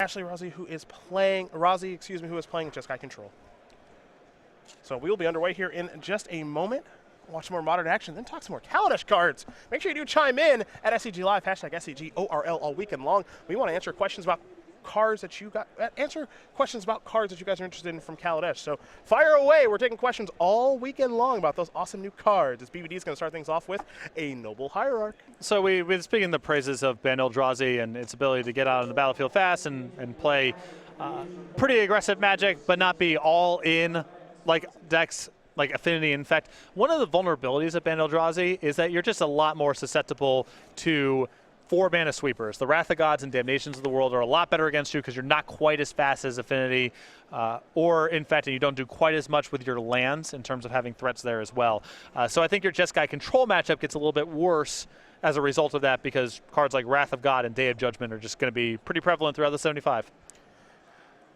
Ashley Rozi, who is playing Jeskai Control. So we will be underway here in just a moment. Watch some more modern action, then talk some more Kaladesh cards. Make sure you do chime in at SCG Live, hashtag SCGORL all weekend long. We want to answer questions about cards that you guys are interested in from Kaladesh. So fire away. We're taking questions all weekend long about those awesome new cards. As BBD is going to start things off with a Noble Hierarch. So we've been speaking the praises of Band Eldrazi and its ability to get out on the battlefield fast and play pretty aggressive Magic, but not be all in like decks like Affinity. In fact, one of the vulnerabilities of Band Eldrazi is that you're just a lot more susceptible to 4-mana sweepers. The Wrath of Gods and Damnations of the world are a lot better against you because you're not quite as fast as Affinity, or in fact, you don't do quite as much with your lands in terms of having threats there as well. So I think your Jeskai Control matchup gets a little bit worse as a result of that because cards like Wrath of God and Day of Judgment are just going to be pretty prevalent throughout the 75.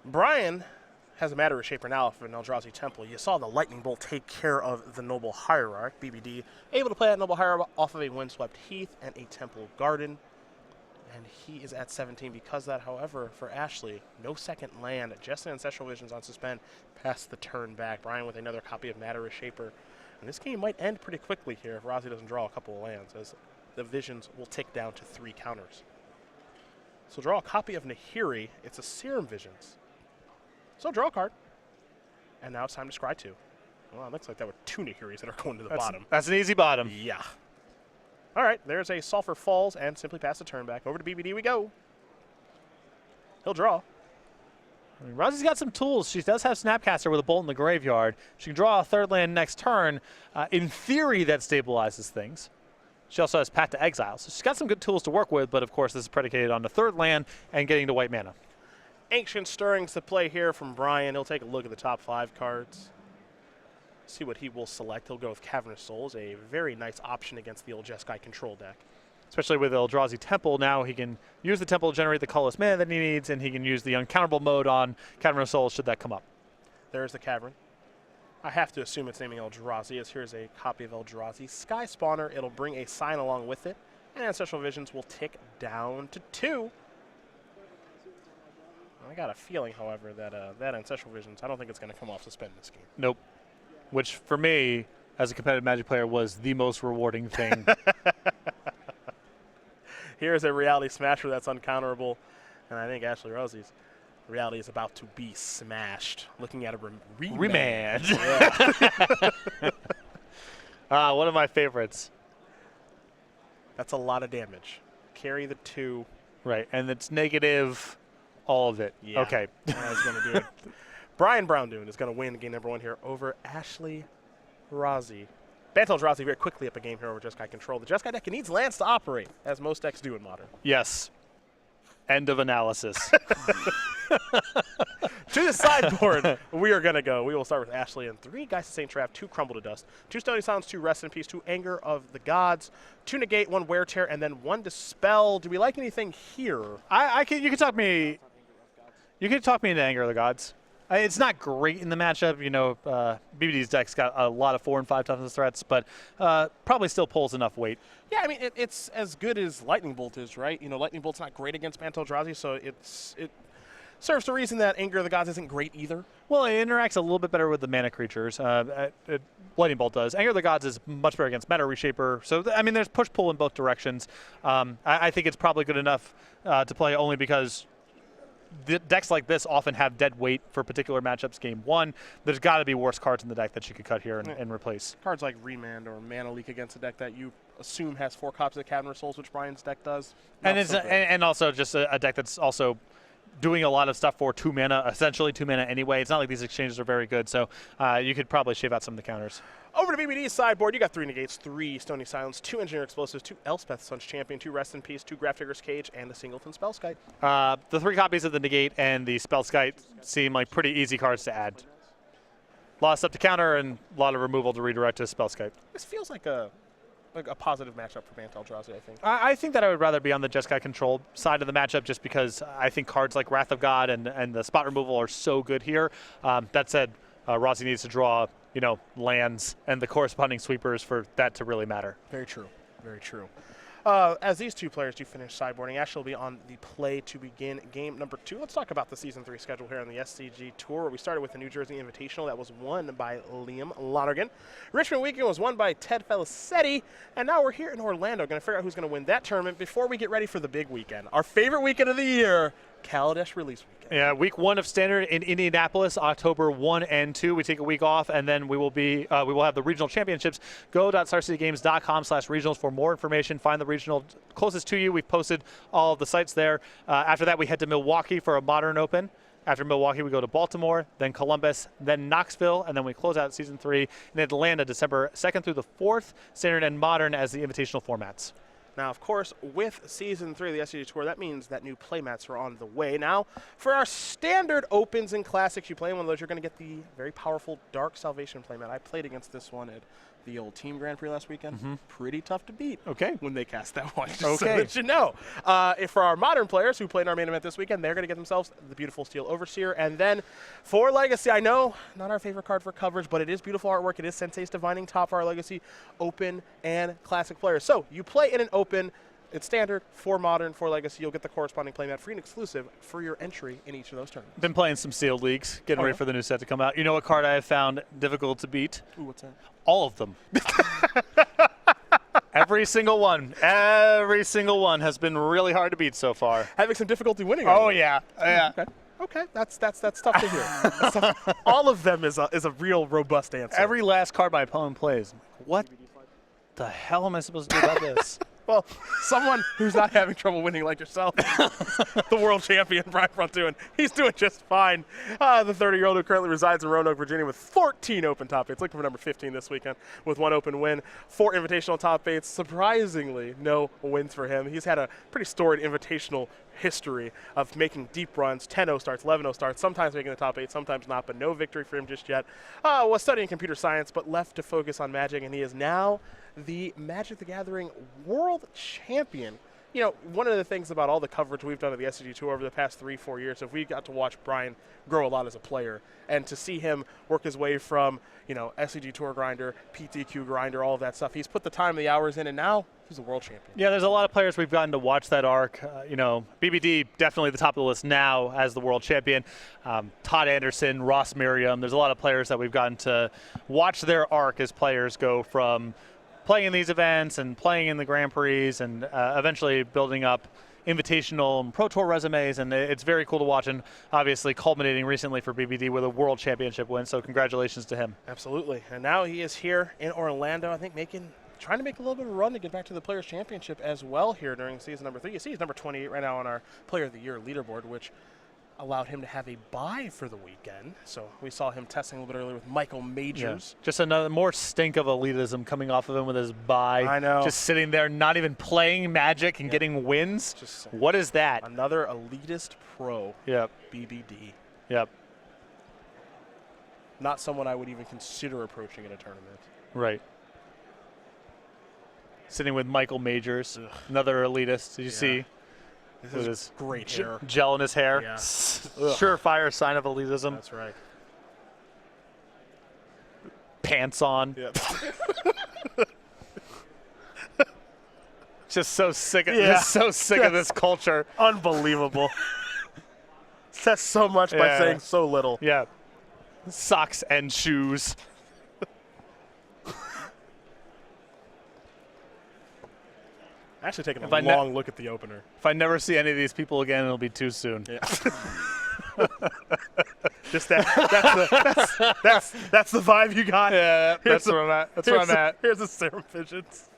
Brian has a Matter Shaper now for an Eldrazi Temple. You saw the Lightning Bolt take care of the Noble Hierarch. BBD able to play that Noble Hierarch off of a Windswept Heath and a Temple Garden. And he is at 17 because of that. However, for Ashley, no second land, just an Ancestral Visions on suspend past the turn back. Brian with another copy of Matter Shaper. And this game might end pretty quickly here if Rozi doesn't draw a couple of lands, as the Visions will tick down to 3 counters. So draw a copy of Nahiri. It's a Serum Visions. So draw a card. And now it's time to scry 2. Well, it looks like there were 2 Nahiris that are going to the bottom. That's an easy bottom. Yeah. All right, there's a Sulfur Falls and simply pass the turn back. Over to BBD we go. He'll draw. I mean, Rozi's got some tools. She does have Snapcaster with a Bolt in the graveyard. She can draw a 3rd land next turn. In theory, that stabilizes things. She also has Path to Exile. So she's got some good tools to work with, but of course this is predicated on the 3rd land and getting to white mana. Ancient Stirrings to play here from Brian. He'll take a look at the top 5 cards. See what he will select. He'll go with Cavernous Souls, a very nice option against the old Jeskai Control deck. Especially with Eldrazi Temple, now he can use the Temple to generate the colorless mana that he needs, and he can use the uncounterable mode on Cavernous Souls should that come up. There's the Cavern. I have to assume it's naming Eldrazi, as here's a copy of Eldrazi. Sky Spawner, it'll bring a sign along with it, and Ancestral Visions will tick down to 2. I got a feeling, however, that that Ancestral Visions, I don't think it's going to come off suspend this game. Nope. Which, for me, as a competitive Magic player, was the most rewarding thing. Here's a Reality Smasher that's uncounterable, and I think Ashley Rozi's Reality is about to be smashed. Looking at a remand. Yeah. One of my favorites. That's a lot of damage. Carry the 2. Right, and it's negative all of it. Yeah. Okay. That's going to do it. Brian Duin is going to win game number 1 here over Ashley Rozi. Band Eldrazi very quickly up a game here over Jeskai Control. The Jeskai deck needs lands to operate, as most decks do in Modern. Yes. End of analysis. To the sideboard, we are going to go. We will start with Ashley and 3 Geist of Saint Trap, 2 Crumble to Dust, 2 Stony Silence, 2 Rest in Peace, 2 Anger of the Gods, 2 Negate, 1 Wear Tear, and then 1 Dispel. Do we like anything here? You can talk me. You can talk me into Anger of the Gods. It's not great in the matchup. You know, BBD's deck's got a lot of 4 and 5 toughness threats, but probably still pulls enough weight. Yeah, I mean, it's as good as Lightning Bolt is, right? You know, Lightning Bolt's not great against Band Eldrazi, so it serves the reason that Anger of the Gods isn't great either. Well, it interacts a little bit better with the mana creatures. Lightning Bolt does. Anger of the Gods is much better against Meta Reshaper. So, I mean, there's push-pull in both directions. I think it's probably good enough to play only because the decks like this often have dead weight for particular matchups game 1. There's got to be worse cards in the deck that you could cut here and replace. Cards like Remand or Mana Leak against a deck that you assume has 4 copies of Cavernous Souls, which Brian's deck does. And also just a deck that's also doing a lot of stuff for 2 mana, essentially 2 mana anyway. It's not like these exchanges are very good, so you could probably shave out some of the counters. Over to BBD's sideboard, you got 3 Negates, 3 Stony Silence, 2 Engineer Explosives, 2 Elspeth Sun's Champion, 2 Rest in Peace, 2 Grafdigger's Cage, and a Singleton Spellskite. The 3 copies of the Negate and the Spellskite seem like pretty easy cards to add. A lot of stuff to counter and a lot of removal to redirect to Spellskite. This feels like a positive matchup for Band Eldrazi, I think. I think that I would rather be on the Jeskai Control side of the matchup just because I think cards like Wrath of God and the spot removal are so good here. That said, Rozi needs to draw, you know, lands and the corresponding sweepers for that to really matter. Very true. Very true. As these two players do finish sideboarding, Ashley will be on the play to begin game number 2. Let's talk about the Season 3 schedule here on the SCG Tour, where we started with the New Jersey Invitational that was won by Liam Lonergan. Richmond Weekend was won by Ted Felicetti, and now we're here in Orlando, going to figure out who's going to win that tournament before we get ready for the big weekend. Our favorite weekend of the year, Kaladesh release weekend. Yeah, week 1 of Standard in Indianapolis, October 1 and 2. We take a week off, and then we will have the regional championships. Go.StarCityGames.com/regionals for more information. Find the regional closest to you. We've posted all of the sites there. After that, we head to Milwaukee for a Modern Open. After Milwaukee, we go to Baltimore, then Columbus, then Knoxville, and then we close out Season 3 in Atlanta, December 2nd through the 4th, Standard and Modern as the invitational formats. Now, of course, with Season 3 of the SCG Tour, that means that new playmats are on the way. Now, for our Standard Opens and Classics, you play one of those, you're going to get the very powerful Dark Salvation playmat. I played against this one at the old Team Grand Prix last weekend. Pretty tough to beat when they cast that one, just so that you know. For our Modern players who played in our main event this weekend, they're going to get themselves the beautiful Steel Overseer. And then for Legacy, I know, not our favorite card for coverage, but it is beautiful artwork. It is Sensei's Divining Top for our Legacy Open and Classic players. So you play in an Open. It's Standard, for Modern, for Legacy. You'll get the corresponding playmat free and exclusive for your entry in each of those tournaments. Been playing some sealed leagues, getting ready for the new set to come out. You know what card I have found difficult to beat? Ooh, what's that? All of them. Every single one. Every single one has been really hard to beat so far. Having some difficulty winning. Oh, yeah. Yeah. Okay, that's tough to hear. All of them is a real robust answer. Every last card my opponent plays. I'm like, what the hell am I supposed to do about this? Well, someone who's not having trouble winning like yourself, the world champion, Braun, Duin, he's doing just fine. The 30-year-old who currently resides in Roanoke, Virginia with 14 open top 8s, looking for number 15 this weekend with 1 open win, 4 invitational top 8s. Surprisingly, no wins for him. He's had a pretty storied invitational history of making deep runs, 10-0 starts, 11-0 starts, sometimes making the top 8, sometimes not, but no victory for him just yet. Was studying computer science, but left to focus on Magic, and he is now the Magic the Gathering World Champion. You know, one of the things about all the coverage we've done of the SCG Tour over the past 3-4 years is we got to watch Brian grow a lot as a player, and to see him work his way from, you know, SCG Tour grinder, PTQ grinder, all of that stuff. He's put the time, the hours in, and now he's a world champion. Yeah, there's a lot of players we've gotten to watch that arc. You know, BBD definitely the top of the list now as the world champion. Todd Anderson, Ross Merriam. There's a lot of players that we've gotten to watch their arc as players go from playing in these events and playing in the Grand Prix and eventually building up invitational and Pro Tour resumes, and it's very cool to watch, and obviously culminating recently for BBD with a World Championship win, so congratulations to him. Absolutely. And now he is here in Orlando, I think trying to make a little bit of a run to get back to the Players' Championship as well here during season number 3. You see he's number 28 right now on our Player of the Year leaderboard, which allowed him to have a bye for the weekend. So we saw him testing a little bit earlier with Michael Majors. Yeah. Just another more stink of elitism coming off of him with his bye. I know. Just sitting there, not even playing Magic and getting wins. What is that? Another elitist pro. Yep. BBD. Yep. Not someone I would even consider approaching in a tournament. Right. Sitting with Michael Majors, another elitist. Did you see? With his great hair. Gel in his hair. Yeah. Surefire sign of elitism. That's right. Pants on. Yep. Just so sick of of this culture. Unbelievable. Says so much by saying so little. Yeah. Socks and shoes. Actually taking a long look at the opener. If I never see any of these people again, it'll be too soon. Yeah. Just that's the vibe you got. Yeah, that's where I'm at. That's where I'm at. Here's the Serum Visions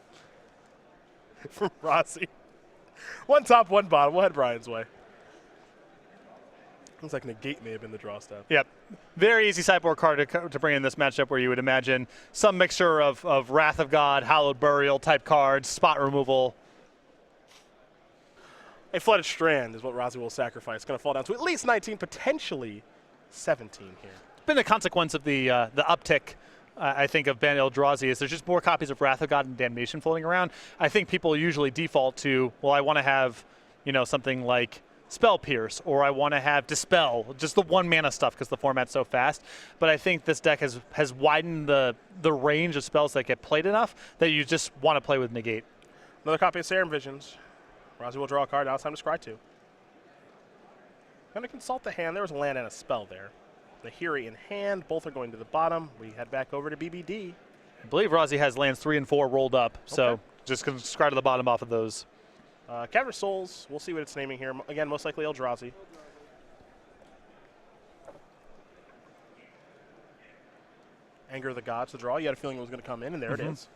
from Rozi. 1 top, 1 bottom. We'll head Brian's way. Looks like Negate may have been the draw step. Yep. Very easy sideboard card to bring in this matchup where you would imagine some mixture of Wrath of God, Hallowed Burial type cards, spot removal. A Flooded Strand is what Rozi will sacrifice. It's going to fall down to at least 19, potentially 17 here. It's been a consequence of the uptick, I think, of Ban Eldrazi is there's just more copies of Wrath of God and Damnation floating around. I think people usually default to, well, I want to have, you know, something like Spell Pierce, or I want to have Dispel, just the 1 mana stuff because the format's so fast. But I think this deck has widened the range of spells that get played enough that you just want to play with Negate. Another copy of Serum Visions. Rozi will draw a card. Now it's time to scry 2. Going to consult the hand. There was a land and a spell there. The Hiri in hand. Both are going to the bottom. We head back over to BBD. I believe Rozi has lands 3 and 4 rolled up, so just going to scry to the bottom off of those. Cavern Souls. We'll see what it's naming here. Again, most likely Eldrazi. Anger of the Gods to draw. You had a feeling it was going to come in, and there it is.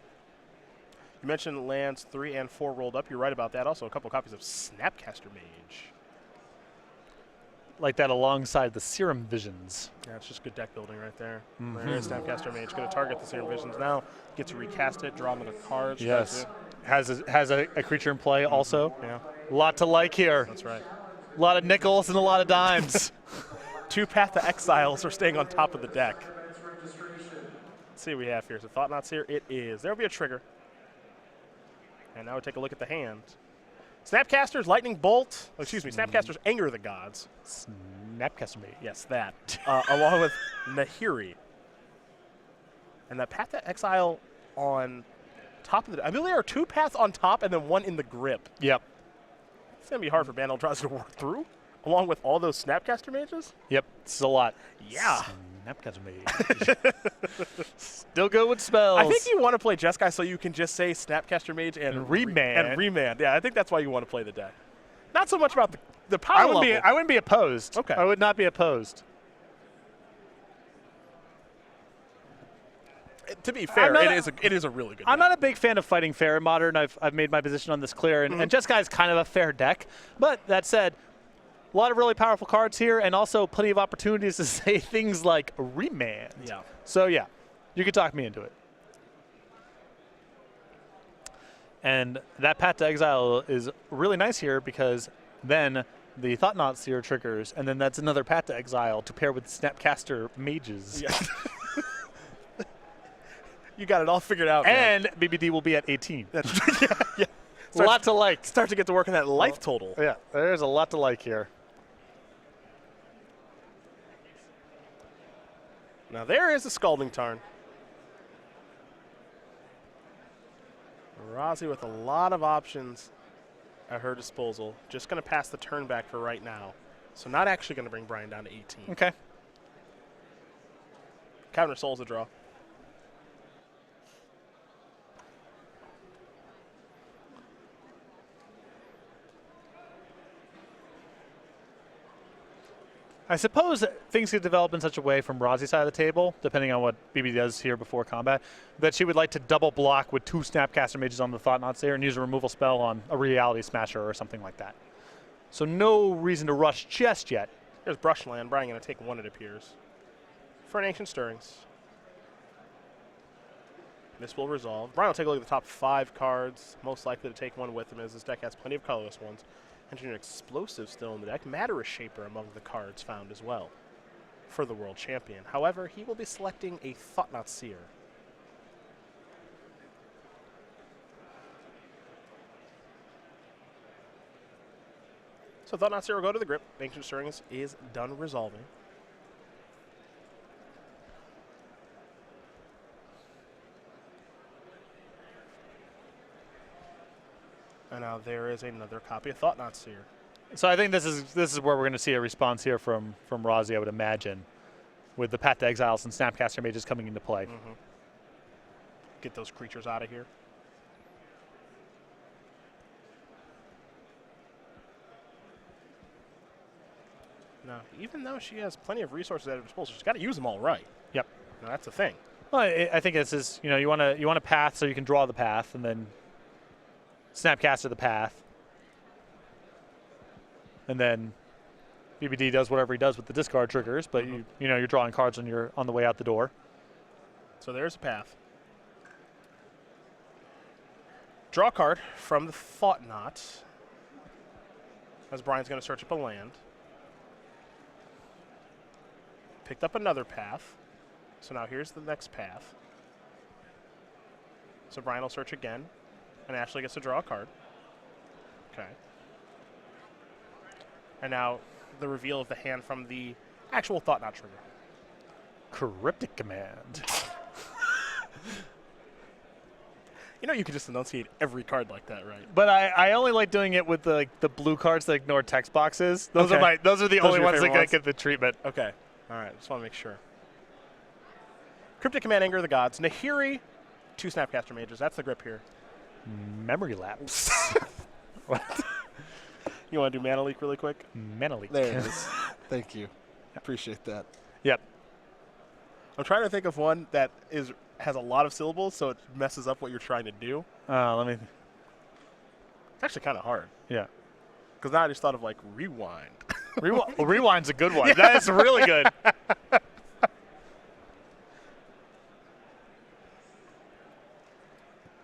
You mentioned lands 3 and 4 rolled up. You're right about that. Also, a couple copies of Snapcaster Mage. Like that alongside the Serum Visions. Yeah, it's just good deck building right there. There's Snapcaster Mage. Going to target the Serum Visions now. Get to recast it, draw another card. Yes. Has a creature in play also. Yeah. A lot to like here. That's right. A lot of nickels and a lot of dimes. 2 Path to Exiles are staying on top of the deck. Let's see what we have here. So Thought-Knots here. It is. There will be a trigger. And now we take a look at the hand. Snapcaster's Lightning Bolt. Oh, excuse me. Snapcaster's Anger of the Gods. Snapcaster Mage. Yes, that. Along with Nahiri. And that Path to Exile on top of the... I mean, there are 2 paths on top and then 1 in the grip. Yep. It's going to be hard for Ban Eldrazi to work through, along with all those Snapcaster Mages. Yep. It's a lot. Yeah. Snapcaster Mage. Still good with spells. I think you want to play Jeskai so you can just say Snapcaster Mage and Remand. Remand. Yeah, I think that's why you want to play the deck. Not so much about the power level. I wouldn't be opposed. Okay. I would not be opposed. To be fair, it is a really good I'm deck. not a big fan of fighting fair in Modern. I've made my position on this clear, and Jeskai is kind of a fair deck. But that said, a lot of really powerful cards here, and also plenty of opportunities to say things like Remand. Yeah. So yeah, you can talk me into it. And that Path to Exile is really nice here because then the Thought-Knot Seer triggers, and then that's another Path to Exile to pair with Snapcaster Mages. Yeah. You got it all figured out. And BBD will be at 18. That's yeah. A lot to like. Start to get to work on that life total. Yeah, there's a lot to like here. Now there is a Scalding Tarn. Rozi with a lot of options at her disposal. Just going to pass the turn back for right now. So not actually going to bring Brian down to 18. Okay. Counter Soul's a draw. I suppose things could develop in such a way from Rozi's side of the table, depending on what BB does here before combat, that she would like to double block with 2 Snapcaster Mages on the Thought-Knots there and use a removal spell on a Reality Smasher or something like that. So no reason to rush just yet. There's Brushland. Brian going to take 1, it appears. For an Ancient Stirrings. This will resolve. Brian will take a look at the top 5 cards. Most likely to take 1 with him as this deck has plenty of colorless ones. Engineer Explosive still in the deck. Matter Shaper among the cards found as well for the World Champion. However, he will be selecting a Thought-Knot Seer. So Thought-Knot Seer will go to the grip. Ancient Stirrings is done resolving. And now there is another copy of Thought-Knot Seer. So I think this is where we're going to see a response here from Rozi, I would imagine, with the Path to Exiles and Snapcaster Mages coming into play. Get those creatures out of here. Now, even though she has plenty of resources at her disposal, she's got to use them all right. Yep. Now, that's the thing. Well, I think this is, you want a path so you can draw the path, and then Snapcaster the path, and then BBD does whatever he does with the discard triggers, but you're drawing cards when you're on the way out the door. So there's a path. Draw a card from the Thought-Knot, as Brian's going to search up a land. Picked up another path. So now here's the next path. So Brian will search again, and Ashley gets to draw a card. Okay. And now the reveal of the hand from the actual Thought-Knot trigger. Cryptic Command. You know you can just enunciate every card like that, right? But I only like doing it with the blue cards that ignore text boxes. Those Okay. are the Those only are your ones that favorite ones? get the treatment. Okay. All right. Just want to make sure. Cryptic Command, Anger of the Gods. Nahiri, 2 Snapcaster Mages. That's the grip here. Memory lapse. What? You want to do Mana Leak really quick? Mana Leak. There it is. Thank you. Appreciate that. Yep. I'm trying to think of one that has a lot of syllables, so it messes up what you're trying to do. Let me. It's actually kind of hard. Yeah. Because now I just thought of like rewind. Rewind's a good one. Yeah. That is really good.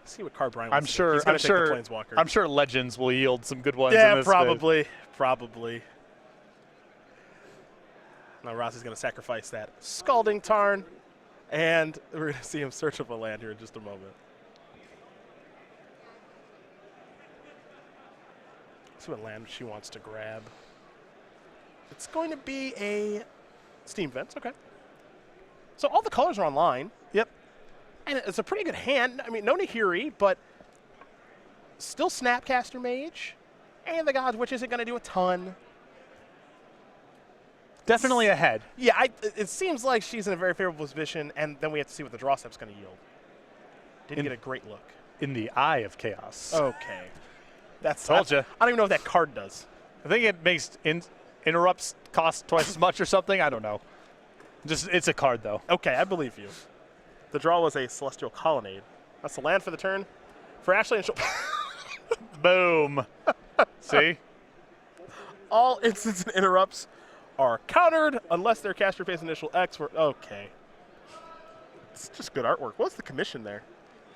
See what card Brian I'm wants to do. sure. He's gonna I'm take sure. the Planeswalker. I'm sure Legends will yield some good ones. Yeah, in this probably. Probably. Now Rozi's going to sacrifice that Scalding Tarn, and we're going to see him search up a land here in just a moment. Let's see what land she wants to grab. It's going to be a Steam Vents, okay. So all the colors are online. Yep. And it's a pretty good hand. I mean, no Nahiri, but still Snapcaster Mage. And the Gods, which isn't going to do a ton. Definitely ahead. Yeah, it seems like she's in a very favorable position, and then we have to see what the draw step's going to yield. Didn't get a great look. In the eye of chaos. Okay. Told ya. I don't even know what that card does. I think it makes interrupts cost twice as much or something. I don't know. It's a card though. Okay, I believe you. The draw was a Celestial Colonnade. That's the land for the turn. For Ashley and Boom. See? All instants and interrupts are countered unless their caster pays initial X. Okay. It's just good artwork. What's the commission there?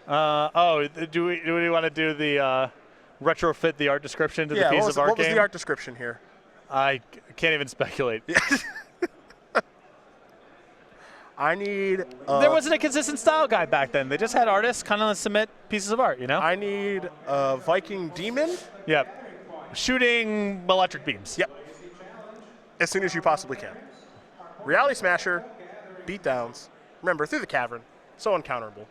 Do we want to do the retrofit the art description to the piece of art what was game? the art description here? I can't even speculate. I need. There wasn't a consistent style guide back then. They just had artists kind of submit pieces of art, you know? I need a Viking Demon. Yep. Shooting electric beams. Yep. As soon as you possibly can. Reality Smasher, beatdowns. Remember, through the cavern. So uncounterable.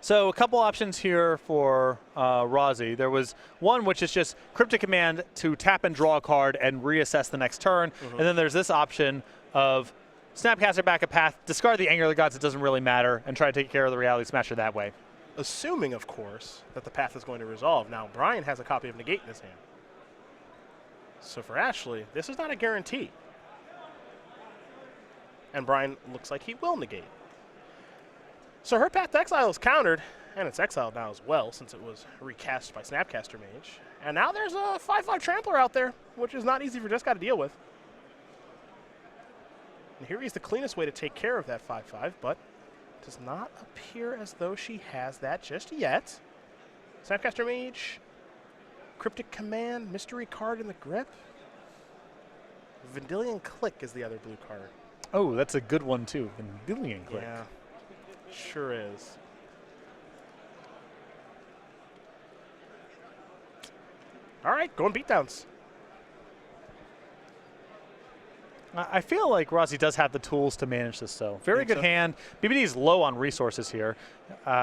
So a couple options here for Rozi. There was one which is just Cryptic Command to tap and draw a card and reassess the next turn. And then there's this option of Snapcaster back a path, discard the Anger of the Gods, it doesn't really matter, and try to take care of the Reality Smasher that way. Assuming, of course, that the path is going to resolve. Now, Brian has a copy of Negate in his hand. So for Ashley, this is not a guarantee. And Brian looks like he will negate. So her path to exile is countered, and it's exiled now as well, since it was recast by Snapcaster Mage. And now there's a 5/5 Trampler out there, which is not easy for Jessica to deal with. And here is the cleanest way to take care of that 5/5, but it does not appear as though she has that just yet. Snapcaster Mage, Cryptic Command, Mystery Card in the grip. Vendilion Click is the other blue card. Oh, that's a good one too. Vendilion Click. Yeah, sure is. All right, going beatdowns. I feel like Rozi does have the tools to manage this, though. Very good hand. BBD is low on resources here.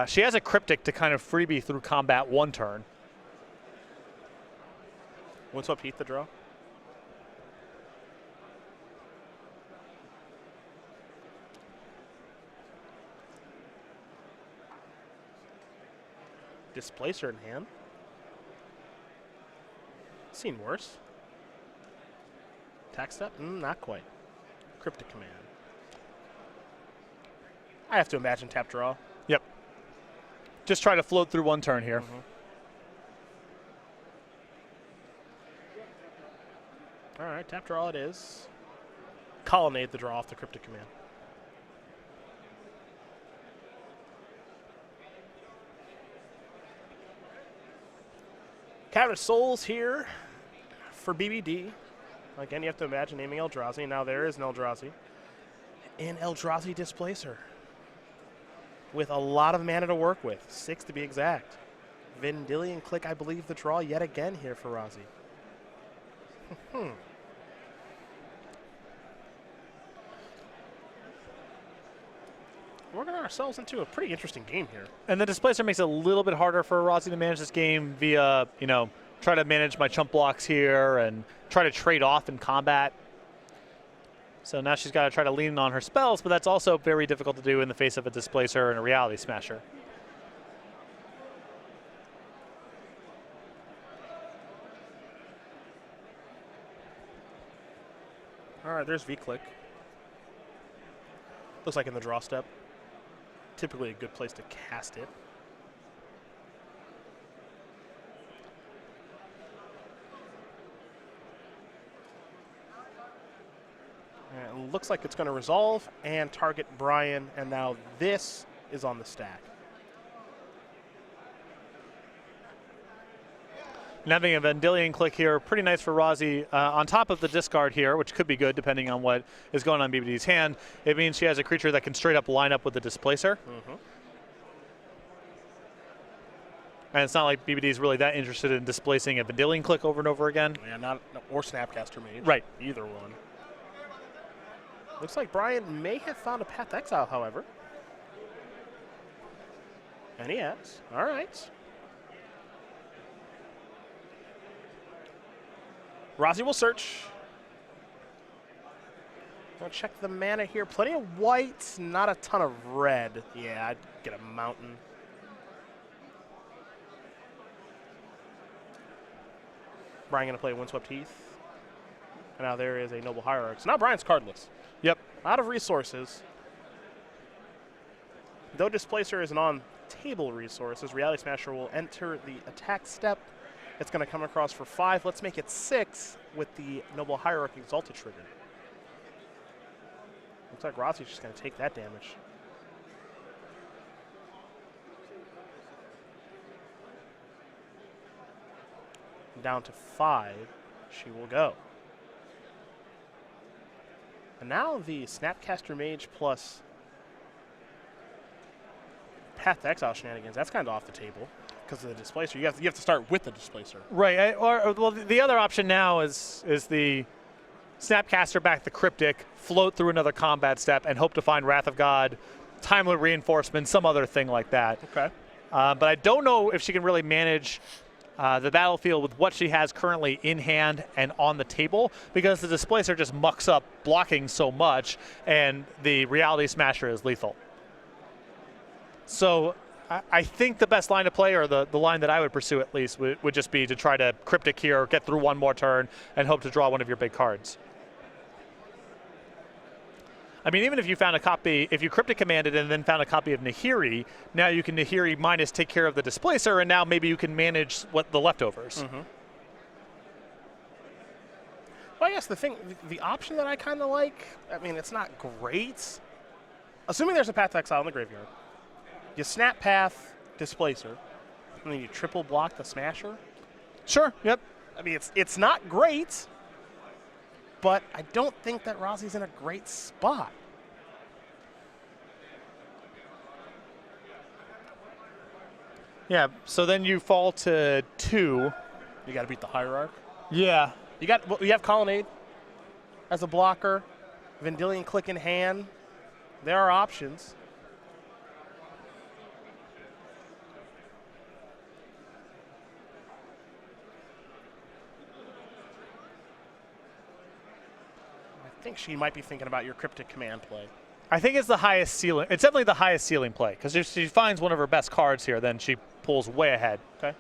She has a Cryptic to kind of freebie through combat one turn. Windswept Heath the draw. Displacer in hand. Seen worse. Attack step? Not quite. Cryptic Command. I have to imagine tap draw. Yep. Just try to float through one turn here. All right, tap draw it is. Colonnade the draw off the Cryptic Command. Cabinet Souls here for BBD. Again, you have to imagine naming Eldrazi. Now there is an Eldrazi. An Eldrazi Displacer. With a lot of mana to work with. 6 to be exact. Vendilion Click, I believe, the draw yet again here for Rozi. we're getting ourselves into a pretty interesting game here. And the displacer makes it a little bit harder for Rozi to manage this game via, try to manage my chump blocks here and try to trade off in combat. So now she's got to try to lean on her spells, but that's also very difficult to do in the face of a displacer and a reality smasher. All right, there's V-click. Looks like in the draw step. Typically a good place to cast it. And it looks like it's going to resolve and target Brian, and now this is on the stack. And having a Vendilion click here, pretty nice for Rozi. On top of the discard here, which could be good depending on what is going on in BBD's hand, it means she has a creature that can straight up line up with the displacer. And it's not like BBD is really that interested in displacing a Vendilion click over and over again. Yeah, or Snapcaster Mage. Right. Either one. Looks like Brian may have found a Path to Exile, however. And he has. All right. Rozi will search. I'll check the mana here. Plenty of whites, not a ton of red. Yeah, I'd get a mountain. Brian going to play Windswept Heath. And now there is a Noble Hierarch. So now Brian's cardless. Yep. Out of resources. Though Displacer is an on-table resource, as Reality Smasher will enter the attack step. It's going to come across for 5. Let's make it 6 with the Noble Hierarch Exalted trigger. Looks like Rozi's just going to take that damage. Down to 5, she will go. And now the Snapcaster Mage plus Path to Exile shenanigans, that's kind of off the table because of the Displacer. You have to start with the Displacer. Right. Well, the other option now is the Snapcaster back the Cryptic, float through another combat step, and hope to find Wrath of God, Timely Reinforcement, some other thing like that. Okay. But I don't know if she can really manage the battlefield with what she has currently in hand and on the table, because the Displacer just mucks up blocking so much, and the Reality Smasher is lethal. So I think the best line to play, or the line that I would pursue at least, would just be to try to Cryptic here, get through one more turn, and hope to draw one of your big cards. I mean, even if you found a copy, if you Cryptic commanded and then found a copy of Nahiri, now you can Nahiri minus take care of the Displacer, and now maybe you can manage what the leftovers. Well, I guess the option that I kind of like, I mean, it's not great. Assuming there's a Path to Exile in the graveyard, you snap Path, Displacer, and then you triple block the Smasher. Sure, yep. I mean, it's not great, but I don't think that Rozi's in a great spot. Yeah, so then you fall to 2. You got to beat the Hierarch. Yeah. You have Colonnade as a blocker, Vendilion click in hand. There are options. I think she might be thinking about your Cryptic command play. I think it's the highest ceiling. It's definitely the highest ceiling play, because if she finds one of her best cards here, then she pulls way ahead. Okay.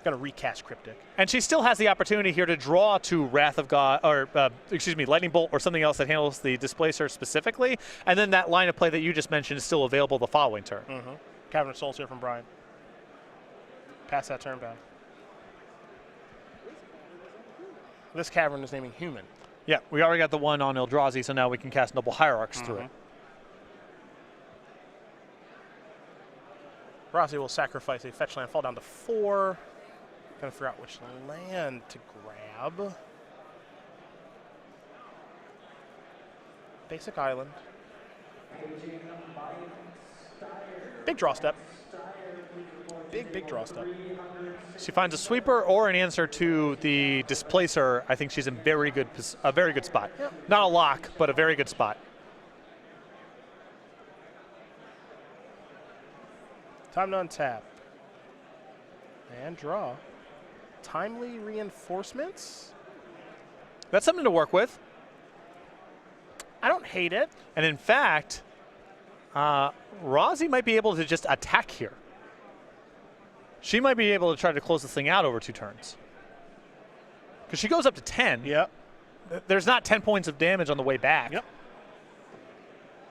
Going to recast Cryptic. And she still has the opportunity here to draw to Wrath of God, or Lightning Bolt, or something else that handles the Displacer specifically. And then that line of play that you just mentioned is still available the following turn. Cavern of Souls here from Brian. Pass that turn back. This cavern is naming Human. Yeah, we already got the one on Eldrazi, so now we can cast Noble Hierarchs through it. Rozi will sacrifice a fetch land, fall down to 4. Gonna figure out which land to grab. Basic Island. Big draw step. Big draw step. She finds a sweeper or an answer to the Displacer. I think she's in a very good spot. Yep. Not a lock, but a very good spot. Time to untap. And draw. Timely reinforcements. That's something to work with. I don't hate it. And in fact, Rozi might be able to just attack here. She might be able to try to close this thing out over 2 turns. Because she goes up to 10. Yep. There's not 10 points of damage on the way back. Yep.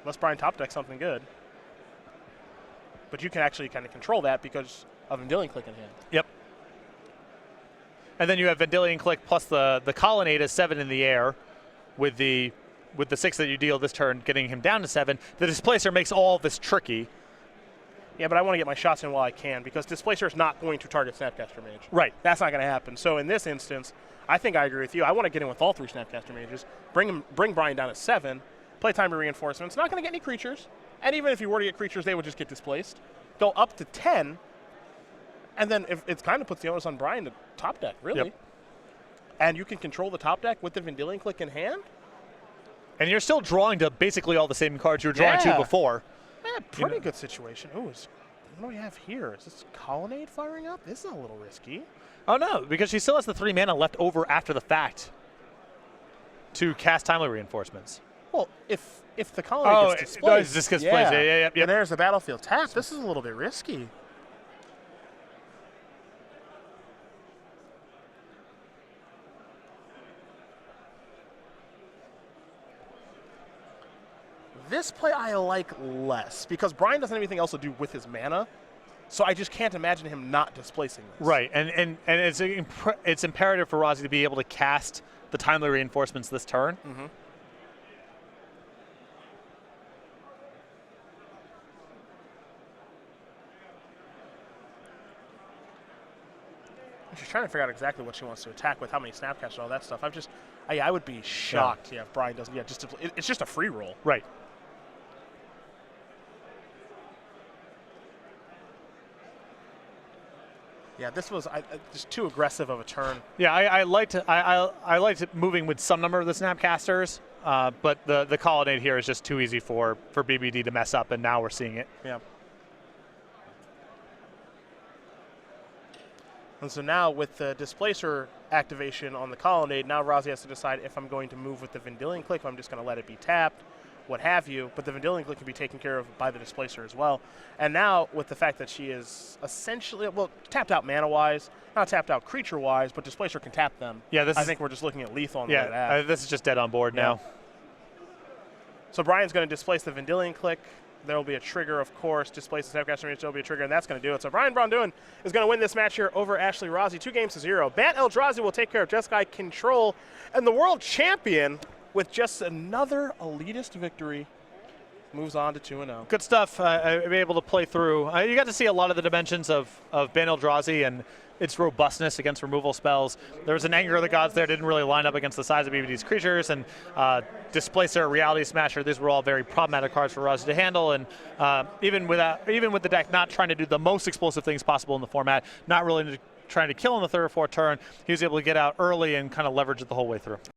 Unless Brian top deck something good. But you can actually kind of control that because of Vendilion Click in hand. Yep. And then you have Vendilion Click plus the Colonnade is 7 in the air with the 6 that you deal this turn, getting him down to 7. The Displacer makes all of this tricky. Yeah, but I want to get my shots in while I can because Displacer is not going to target Snapcaster Mage. Right. That's not going to happen. So in this instance, I think I agree with you. I want to get in with all 3 Snapcaster Mages, bring Brian down to 7, play Timer Reinforcements. Not going to get any creatures. And even if you were to get creatures, they would just get displaced. Go up to 10, and then if it kind of puts the onus on Brian to top deck, really. Yep. And you can control the top deck with the Vendilion Click in hand. And you're still drawing to basically all the same cards you were drawing to before. Yeah, pretty good situation. Ooh, what do we have here? Is this Colonnade firing up? This is a little risky. Oh, no, because she still has the 3 mana left over after the fact to cast Timely Reinforcements. Well, if the Colonnade gets displaced. This gets displaced. Yeah. And there's the battlefield tap. This is a little bit risky. This play I like less because Brian doesn't have anything else to do with his mana, so I just can't imagine him not displacing this. Right, and it's imperative for Rozi to be able to cast the Timely Reinforcements this turn. Mm-hmm. She's trying to figure out exactly what she wants to attack with, how many Snapcasts and all that stuff. I would be shocked if Brian doesn't. Yeah, it's just a free roll. Right. Yeah, this was just too aggressive of a turn. Yeah, I liked moving with some number of the Snapcasters, but the Colonnade here is just too easy for BBD to mess up, and now we're seeing it. Yeah. And so now with the Displacer activation on the Colonnade, now Rozi has to decide if I'm going to move with the Vendilion Click, if I'm just going to let it be tapped, what have you. But the Vendilion Click can be taken care of by the Displacer as well. And now with the fact that she is essentially, well, tapped out mana-wise, not tapped out creature-wise, but Displacer can tap them. Yeah, I think we're just looking at lethal on the way to that. This is just dead on board now. So Brian's going to displace the Vendilion Click. There will be a trigger, of course. Displace the Snapcaster Mage, there will be a trigger, and that's going to do it. So Braun Duin is going to win this match here over Ashley Rozi, 2-0. Bant Eldrazi will take care of Jeskai Control, and the world champion, with just another elitist victory, moves on to 2-0. Good stuff. Be able to play through. You got to see a lot of the dimensions of Bant Eldrazi and its robustness against removal spells. There was an Anger of the Gods there, didn't really line up against the size of BBD's creatures, and Displacer, Reality Smasher, these were all very problematic cards for Rozi to handle, and even with the deck not trying to do the most explosive things possible in the format, not really trying to kill in the 3rd or 4th turn, he was able to get out early and kind of leverage it the whole way through.